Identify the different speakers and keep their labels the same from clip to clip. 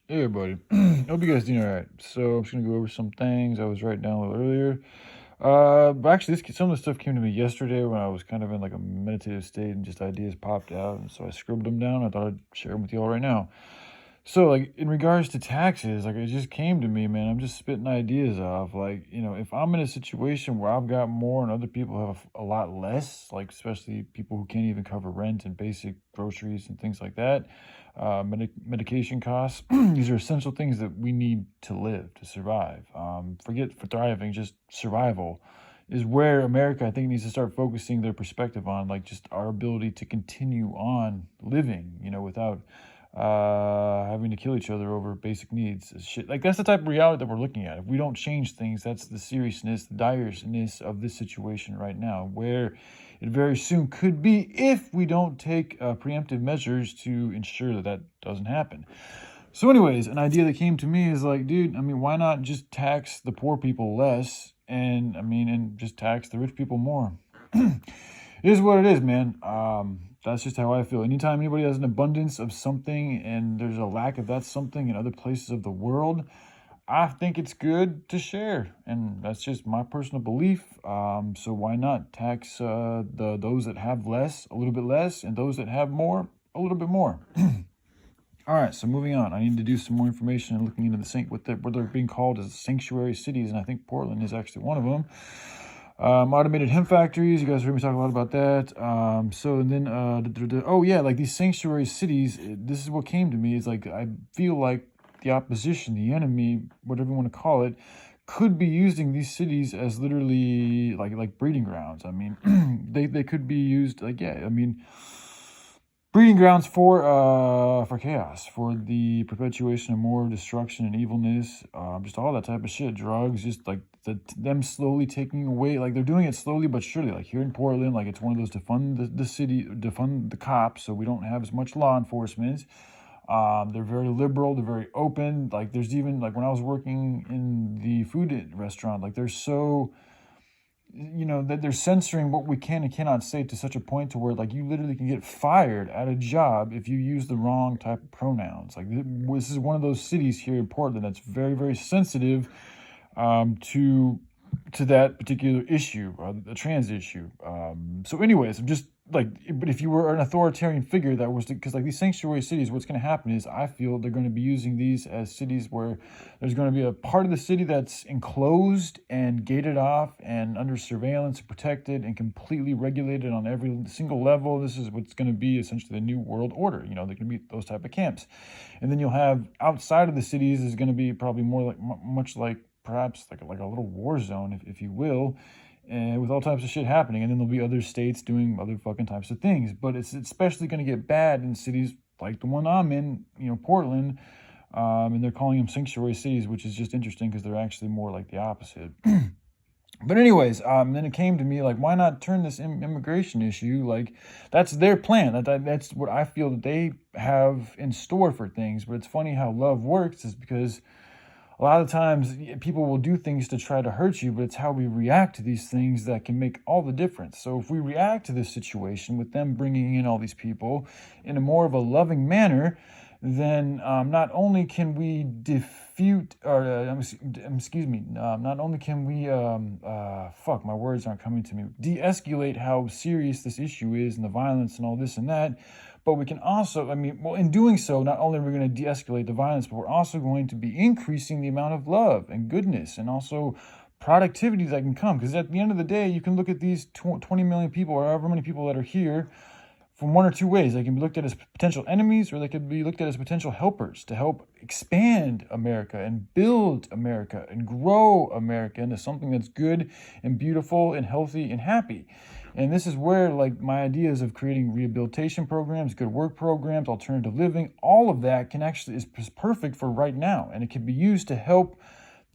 Speaker 1: Hey everybody, hope you guys doing all right. So I'm just gonna go over some things I was writing down a little earlier. But actually, some of the stuff came to me yesterday when I was kind of in like a meditative state and just ideas popped out, and so I scribbled them down. I thought I'd share them with you all right now. So, like, in regards to taxes, like, it just came to me, man. I'm just spitting ideas off. Like, if I'm in a situation where I've got more and other people have a lot less, like, especially people who can't even cover rent and basic groceries and things like that, medication costs, these are essential things that we need to live, to survive. Forget for thriving, just survival is where America, I think, needs to start focusing their perspective on, like, just our ability to continue on living, without having to kill each other over basic needs. Shit, like that's the type of reality that we're looking at. If we don't change things, that's the seriousness, the direness of this situation right now, where it very soon could be if we don't take preemptive measures to ensure that that doesn't happen. So, anyways, an idea that came to me is like, dude, I mean, why not just tax the poor people less, and just tax the rich people more? It is what it is, man. That's just how I feel. Anytime anybody has an abundance of something and there's a lack of that something in other places of the world, I think it's good to share, and that's just my personal belief. So why not tax those that have less a little bit less, and those that have more a little bit more? All right, so moving on. I need to do some more information and looking into what they're being called as sanctuary cities, and I think Portland is actually one of them. Automated hemp factories. You guys heard me talk a lot about that. Oh yeah, like these sanctuary cities. This is what came to me. Is like I feel like the opposition, the enemy, whatever you want to call it, could be using these cities as literally like breeding grounds. I mean, they could be used like, yeah. I mean, breeding grounds for chaos, for the perpetuation of more destruction and evilness, just all that type of shit. Drugs, just like them slowly taking away, like they're doing it slowly but surely. Like here in Portland, like it's one of those defund the city, defund the cops, so we don't have as much law enforcement. They're very liberal, they're very open. Like there's even like when I was working in the food restaurant, like they're so that they're censoring what we can and cannot say to such a point to where like you literally can get fired at a job if you use the wrong type of pronouns. Like this is one of those cities here in Portland that's very, very sensitive to that particular issue, the trans issue. So anyways, I'm just like, but if you were an authoritarian figure that was, because like these sanctuary cities, what's going to happen is I feel they're going to be using these as cities where there's going to be a part of the city that's enclosed and gated off and under surveillance, protected and completely regulated on every single level. This is what's going to be essentially the new world order. They're going to be those type of camps. And then you'll have outside of the cities is going to be probably more like much like perhaps like a little war zone, if you will, and with all types of shit happening. And then there'll be other states doing other fucking types of things. But it's especially going to get bad in cities like the one I'm in, Portland. And they're calling them sanctuary cities, which is just interesting because they're actually more like the opposite. But anyways, then it came to me like, why not turn this immigration issue? Like, that's their plan. That's what I feel that they have in store for things. But it's funny how love works is because a lot of times people will do things to try to hurt you, but it's how we react to these things that can make all the difference. So if we react to this situation with them bringing in all these people in a more of a loving manner, then not only can we not only can we, my words aren't coming to me, de-escalate how serious this issue is and the violence and all this and that, but we can also, in doing so, not only are we going to de-escalate the violence, but we're also going to be increasing the amount of love and goodness and also productivity that can come. Because at the end of the day, you can look at these 20 million people or however many people that are here from one or two ways. They can be looked at as potential enemies, or they could be looked at as potential helpers to help expand America and build America and grow America into something that's good and beautiful and healthy and happy. And this is where like my ideas of creating rehabilitation programs, good work programs, alternative living, all of that can actually is perfect for right now. And it can be used to help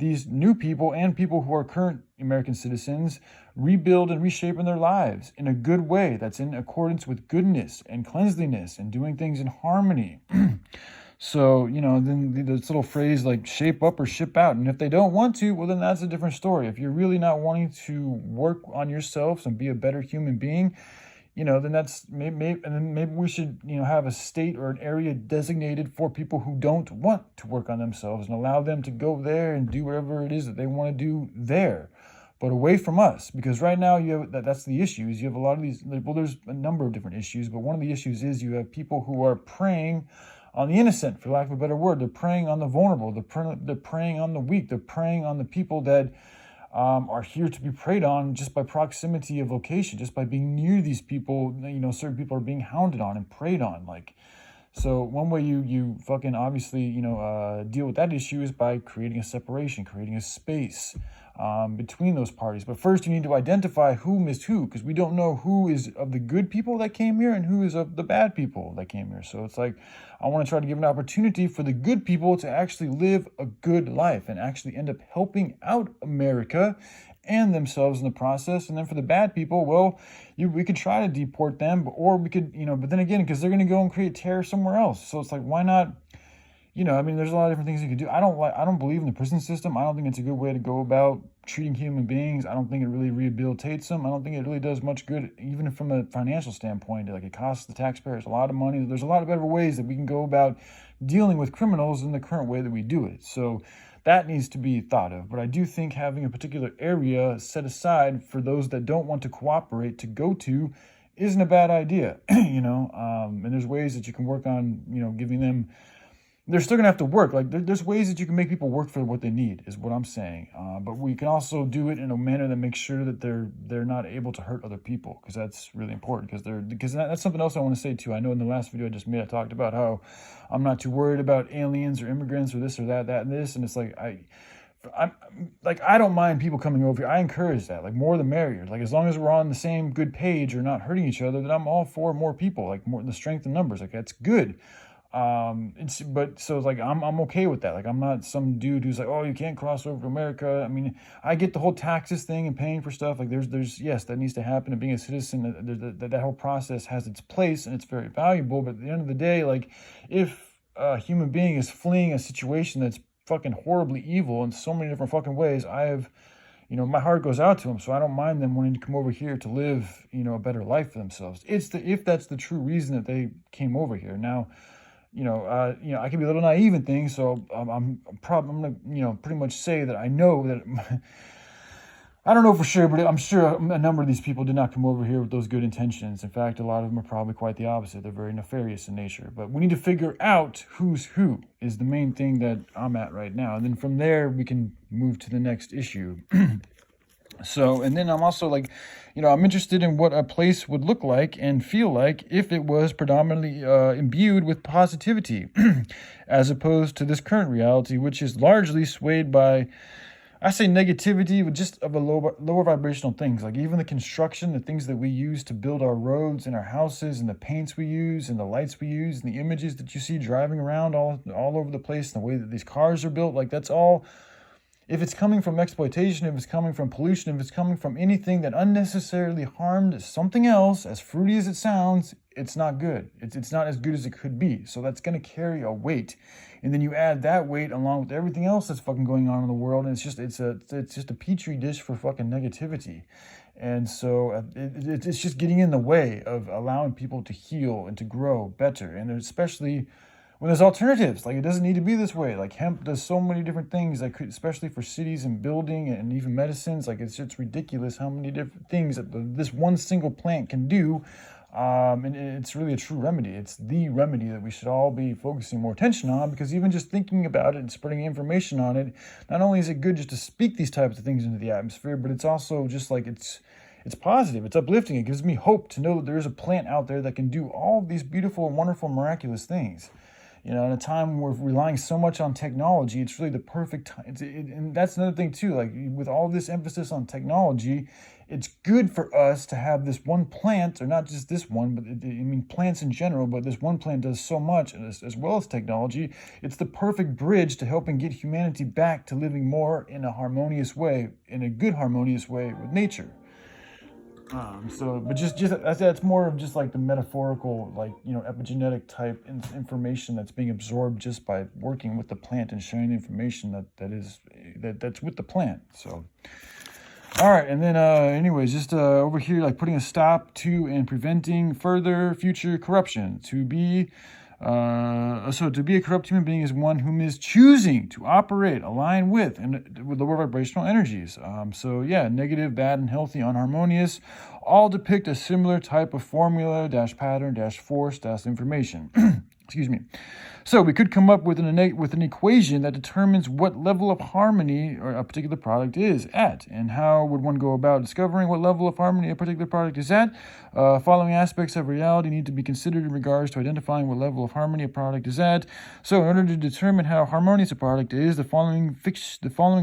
Speaker 1: these new people and people who are current American citizens rebuild and reshape in their lives in a good way that's in accordance with goodness and cleanliness and doing things in harmony. So, then this little phrase like shape up or ship out. And if they don't want to, well, then that's a different story. If you're really not wanting to work on yourself and be a better human being, then that's maybe, and then maybe we should, have a state or an area designated for people who don't want to work on themselves and allow them to go there and do whatever it is that they want to do there, but away from us. Because right now you have that's the issue. Is you have a lot of these. Well, there's a number of different issues, but one of the issues is you have people who are preying on the innocent, for lack of a better word. They're preying on the vulnerable. They're preying on the weak. They're preying on the people that are here to be preyed on just by proximity of location, just by being near these people. Certain people are being hounded on and preyed on. So one way you fucking obviously, deal with that issue is by creating a separation, creating a space between those parties. But first you need to identify who missed who, because we don't know who is of the good people that came here and who is of the bad people that came here. So it's like, I want to try to give an opportunity for the good people to actually live a good life and actually end up helping out America and themselves in the process. And then for the bad people, well, we could try to deport them, or we could, but then again, because they're going to go and create terror somewhere else. So it's like, why not? There's a lot of different things you can do. I don't believe in the prison system. I don't think it's a good way to go about treating human beings. I don't think it really rehabilitates them. I don't think it really does much good, even from a financial standpoint. Like, it costs the taxpayers a lot of money. There's a lot of better ways that we can go about dealing with criminals than the current way that we do it. So that needs to be thought of. But I do think having a particular area set aside for those that don't want to cooperate to go to isn't a bad idea. And there's ways that you can work on, giving them. They're still gonna have to work. Like, there's ways that you can make people work for what they need, is what I'm saying. But we can also do it in a manner that makes sure that they're not able to hurt other people, because that's really important. Because that's something else I want to say too. I know in the last video I just made, I talked about how I'm not too worried about aliens or immigrants or this or that and this, and it's like I don't mind people coming over here. I encourage that. Like, more the merrier. Like, as long as we're on the same good page or not hurting each other, then I'm all for more people. Like, more the strength in numbers. Like, that's good. It's like I'm okay with that. Like, I'm not some dude who's like, oh, you can't cross over to America. I mean, I get the whole taxes thing and paying for stuff. Like, there's yes, that needs to happen, and being a citizen, that whole process has its place and it's very valuable. But at the end of the day, like, if a human being is fleeing a situation that's fucking horribly evil in so many different fucking ways, my heart goes out to them. So I don't mind them wanting to come over here to live, a better life for themselves. If that's the true reason that they came over here. Now, I can be a little naive in things, so I'm gonna, pretty much say that I know that. I don't know for sure, but I'm sure a number of these people did not come over here with those good intentions. In fact, a lot of them are probably quite the opposite. They're very nefarious in nature. But we need to figure out who's who is the main thing that I'm at right now, and then from there we can move to the next issue. So, and then I'm also like, I'm interested in what a place would look like and feel like if it was predominantly imbued with positivity, as opposed to this current reality, which is largely swayed by, I say, negativity, with just of a lower vibrational things. Like, even the construction, the things that we use to build our roads and our houses, and the paints we use and the lights we use and the images that you see driving around all over the place, and the way that these cars are built, like, that's all. If it's coming from exploitation, if it's coming from pollution, if it's coming from anything that unnecessarily harmed something else, as fruity as it sounds, it's not good. It's not as good as it could be. So that's going to carry a weight. And then you add that weight along with everything else that's fucking going on in the world, and it's just a petri dish for fucking negativity. And so it's just getting in the way of allowing people to heal and to grow better. And especially when there's alternatives. Like, it doesn't need to be this way. Like, hemp does so many different things, like, especially for cities and building and even medicines. Like, it's just ridiculous how many different things that this one single plant can do. And it's really a true remedy. It's the remedy that we should all be focusing more attention on, because even just thinking about it and spreading information on it, not only is it good just to speak these types of things into the atmosphere, but it's also just like, it's positive, it's uplifting. It gives me hope to know that there is a plant out there that can do all these beautiful and wonderful, miraculous things. In a time where we're relying so much on technology, it's really the perfect time. And that's another thing too, like, with all this emphasis on technology, it's good for us to have this one plant, or not just this one, but plants in general, but this one plant does so much, as well as technology. It's the perfect bridge to helping get humanity back to living more in a harmonious way, in a good harmonious way with nature. But just that's more of just like the metaphorical, like, epigenetic type information that's being absorbed just by working with the plant and sharing the information that's with the plant. So All right, and then anyways, just over here, like putting a stop to and preventing further future corruption. To be a corrupt human being is one whom is choosing to operate, align with, and with lower vibrational energies. So yeah, negative, bad, and healthy, unharmonious, all depict a similar type of formula, dash pattern, dash force, dash information. Excuse me. So we could come up with an equation that determines what level of harmony or a particular product is at, and how would one go about discovering what level of harmony a particular product is at. Following aspects of reality need to be considered in regards to identifying what level of harmony a product is at. So in order to determine how harmonious a product is, the following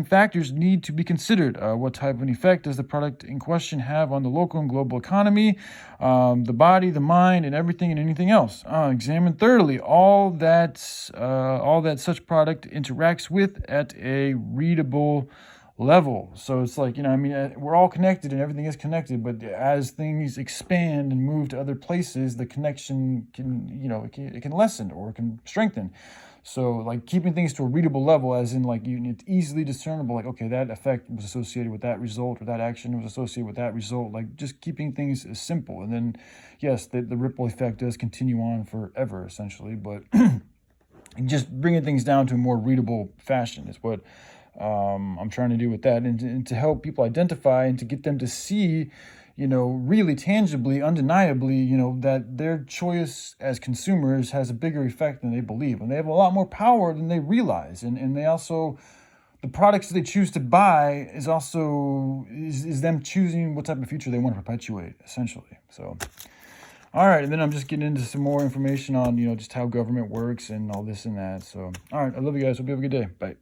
Speaker 1: factors need to be considered. What type of an effect does the product in question have on the local and global economy, the body, the mind, and everything and anything else? Examine thoroughly all that such product interacts with at a readable level. So it's like, we're all connected and everything is connected, but as things expand and move to other places, the connection it can lessen or it can strengthen. So like keeping things to a readable level, as in like it's easily discernible, like, okay, that effect was associated with that result, or that action was associated with that result, like just keeping things simple. And then yes, the ripple effect does continue on forever essentially, but just bringing things down to a more readable fashion is what I'm trying to do with that, and to help people identify and to get them to see, really tangibly, undeniably, that their choice as consumers has a bigger effect than they believe, and they have a lot more power than they realize, and they also, the products they choose to buy is them choosing what type of future they want to perpetuate, essentially. So. All right, and then I'm just getting into some more information on, just how government works and all this and that. So, all right, I love you guys. Hope you have a good day. Bye.